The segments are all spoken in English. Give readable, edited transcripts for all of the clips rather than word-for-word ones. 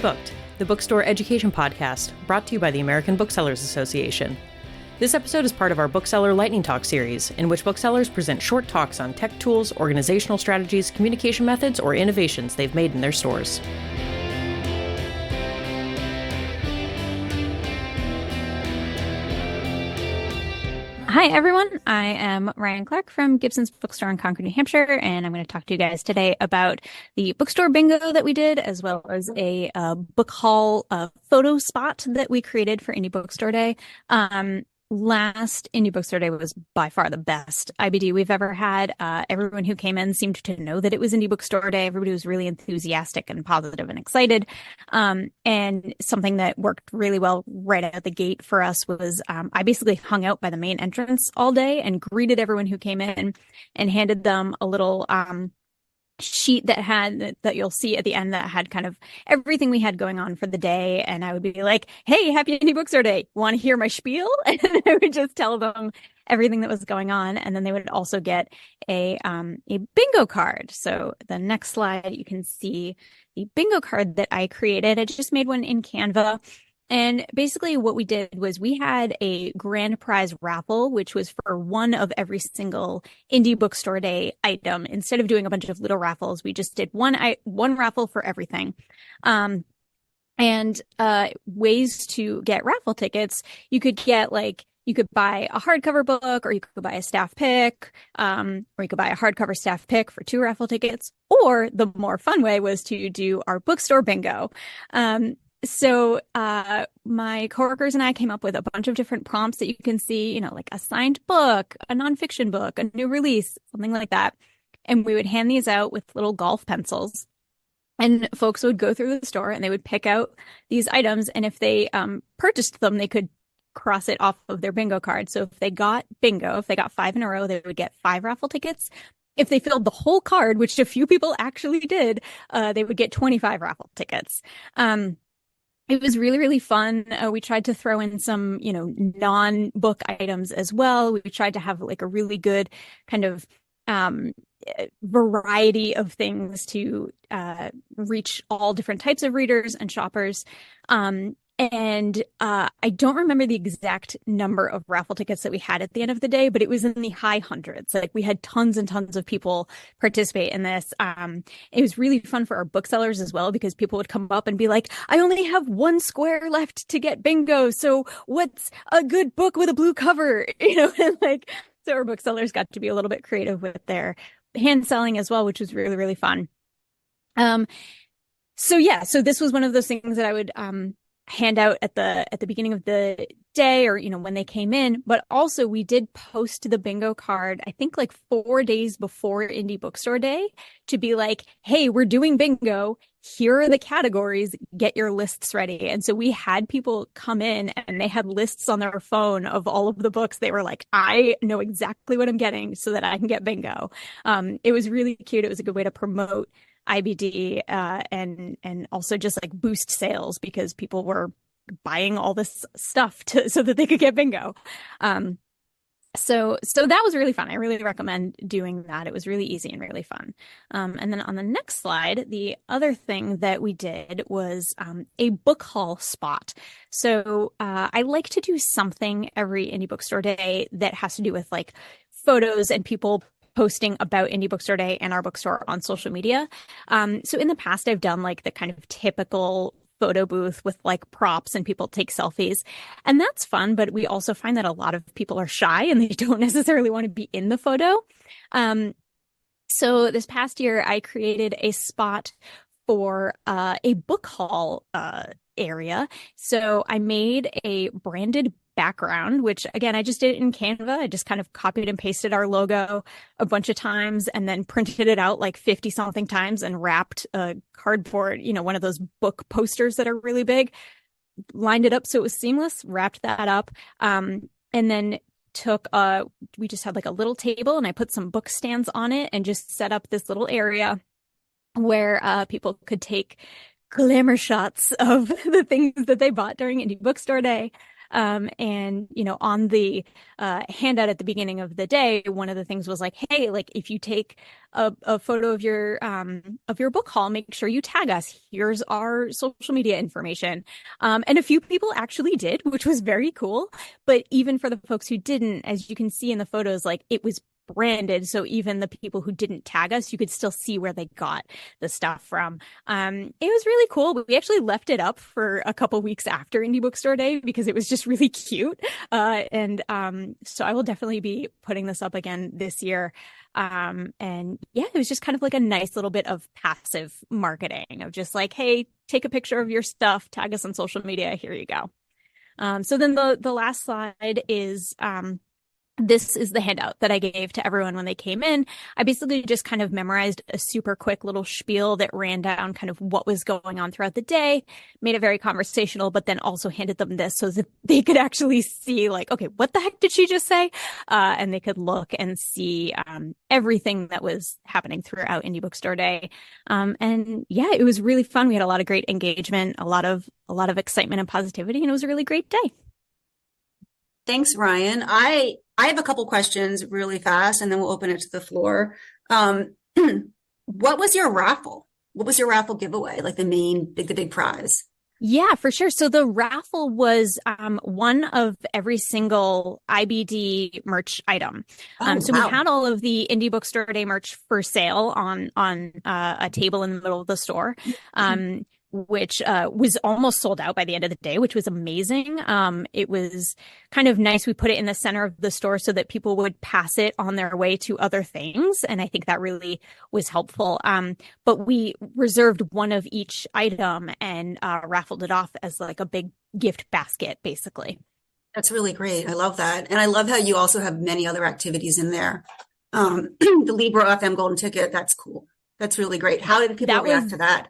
Booked, the bookstore education podcast brought to you by the American Booksellers Association. This episode is part of our Bookseller Lightning Talk series, in which booksellers present short talks on tech tools, organizational strategies, communication methods, or innovations they've made in their stores. Hi, everyone. I am Ryan Clark from Gibson's Bookstore in Concord, New Hampshire, and I'm going to talk to you guys today about the bookstore bingo that we did, as well as a book haul photo spot that we created for Indie Bookstore Day. Last Indie Bookstore Day was by far the best IBD we've ever had. Everyone who came in seemed to know that it was Indie Bookstore Day. Everybody was really enthusiastic and positive and excited. And something that worked really well right out the gate for us was I basically hung out by the main entrance all day and greeted everyone who came in and handed them a little sheet that you'll see at the end that had kind of everything we had going on for the day. And I would be like, hey, happy Indie Bookstore Day. Want to hear my spiel? And I would just tell them everything that was going on. And then they would also get a bingo card. So the next slide, you can see the bingo card that I created. I just made one in Canva. And basically what we did was we had a grand prize raffle, which was for one of every single Indie Bookstore Day item. Instead of doing a bunch of little raffles, we just did one raffle for everything. And ways to get raffle tickets, you could buy a hardcover book, or you could buy a staff pick, or you could buy a hardcover staff pick for 2 raffle tickets. Or the more fun way was to do our bookstore bingo. So my coworkers and I came up with a bunch of different prompts that you can see, like a signed book, a nonfiction book, a new release, something like that. And we would hand these out with little golf pencils. And folks would go through the store and they would pick out these items. And if they purchased them, they could cross it off of their bingo card. So if they got bingo, if they got 5 in a row, they would get 5 raffle tickets. If they filled the whole card, which a few people actually did, they would get 25 raffle tickets. It was really, really fun. We tried to throw in some, non-book items as well. We tried to have like a really good kind of variety of things to reach all different types of readers and shoppers. And I don't remember the exact number of raffle tickets that we had at the end of the day, but it was in the high hundreds. Like we had tons and tons of people participate in this. It was really fun for our booksellers as well, because people would come up and be like, I only have 1 square left to get bingo. So what's a good book with a blue cover? And so our booksellers got to be a little bit creative with their hand selling as well, which was really, really fun. So this was one of those things that I would hand out at the beginning of the day, or when they came in. But also we did post the bingo card, I think like 4 days before Indie Bookstore Day, to be like, hey, we're doing bingo, here are the categories, get your lists ready. And so we had people come in and they had lists on their phone of all of the books. They were like, I know exactly what I'm getting so that I can get bingo. It was really cute. It was a good way to promote IBD and also just like boost sales, because people were buying all this stuff so that they could get bingo. So that was really fun. I really recommend doing that. It was really easy and really fun. And then on the next slide, the other thing that we did was a book haul spot. So I like to do something every Indie Bookstore Day that has to do with like photos and people posting about Indie Bookstore Day and our bookstore on social media. So in the past, I've done like the kind of typical photo booth with like props and people take selfies. And that's fun, but we also find that a lot of people are shy and they don't necessarily want to be in the photo. So this past year, I created a spot for a book haul area. So I made a branded background, which again, I just did it in Canva. I just kind of copied and pasted our logo a bunch of times and then printed it out like 50 something times and wrapped a cardboard, one of those book posters that are really big, lined it up so it was seamless, wrapped that up. And then we just had like a little table and I put some book stands on it and just set up this little area where people could take glamour shots of the things that they bought during Indie Bookstore Day. And, on the handout at the beginning of the day, one of the things was like, hey, like if you take a photo of your book haul, make sure you tag us. Here's our social media information. And a few people actually did, which was very cool. But even for the folks who didn't, as you can see in the photos, like it was branded. So even the people who didn't tag us, you could still see where they got the stuff from. It was really cool. We actually left it up for a couple weeks after Indie Bookstore Day because it was just really cute. And so I will definitely be putting this up again this year. And yeah, it was just kind of like a nice little bit of passive marketing of just like, hey, take a picture of your stuff, tag us on social media. Here you go. So then the last slide is, this is the handout that I gave to everyone when they came in. I basically just kind of memorized a super quick little spiel that ran down kind of what was going on throughout the day, made it very conversational, but then also handed them this so that they could actually see like, okay, what the heck did she just say? And they could look and see everything that was happening throughout Indie Bookstore Day. And yeah, it was really fun. We had a lot of great engagement, a lot of excitement and positivity, and it was a really great day. Thanks, Ryan. I have a couple questions really fast, and then we'll open it to the floor. What was your raffle? What was your raffle giveaway? Like the big prize? Yeah, for sure. So the raffle was one of every single IBD merch item. So wow. We had all of the Indie Bookstore Day merch for sale on a table in the middle of the store. Which was almost sold out by the end of the day, which was amazing. It was kind of nice. We put it in the center of the store so that people would pass it on their way to other things. And I think that really was helpful. But we reserved one of each item and raffled it off as like a big gift basket, basically. That's really great. I love that. And I love how you also have many other activities in there. The Libro FM Golden Ticket, that's cool. That's really great. How did people react to that?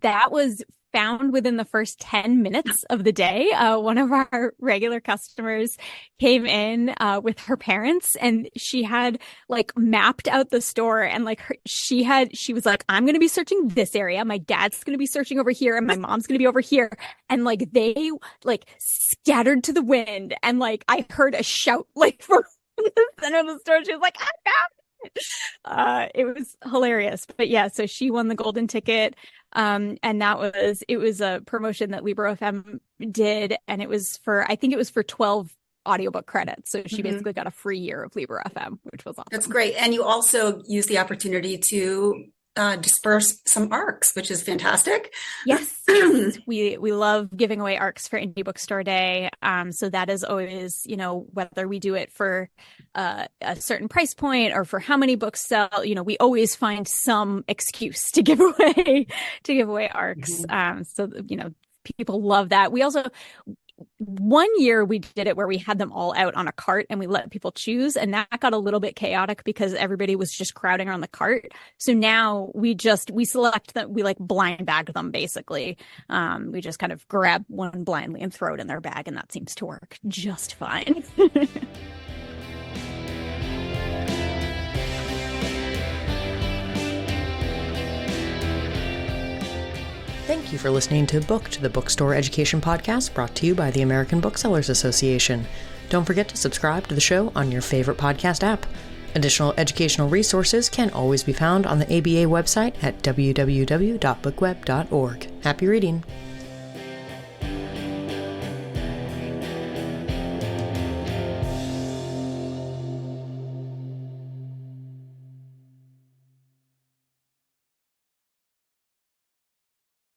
That was found within the first 10 minutes of the day. One of our regular customers came in with her parents, and she had like mapped out the store, and like she was like, I'm going to be searching this area. My dad's going to be searching over here, and my mom's going to be over here. And like they like scattered to the wind, and like I heard a shout like from the center of the store. She was like, I found it. It was hilarious. But yeah, so she won the golden ticket. And it was a promotion that Libro FM did, and I think it was for 12 audiobook credits. So she basically got a free year of Libro FM, which was awesome. That's great. And you also used the opportunity to disperse some ARCs, which is fantastic. Yes. We love giving away ARCs for Indie Bookstore Day. So that is always, whether we do it for a certain price point or for how many books sell, we always find some excuse to give away ARCs. So, people love that. We also, one year we did it where we had them all out on a cart and we let people choose, and that got a little bit chaotic because everybody was just crowding around the cart. So now we select them, we like blind bag them basically. We just kind of grab one blindly and throw it in their bag, and that seems to work just fine. Thank you for listening to Booked, the bookstore education podcast brought to you by the American Booksellers Association. Don't forget to subscribe to the show on your favorite podcast app. Additional educational resources can always be found on the ABA website at www.bookweb.org. Happy reading!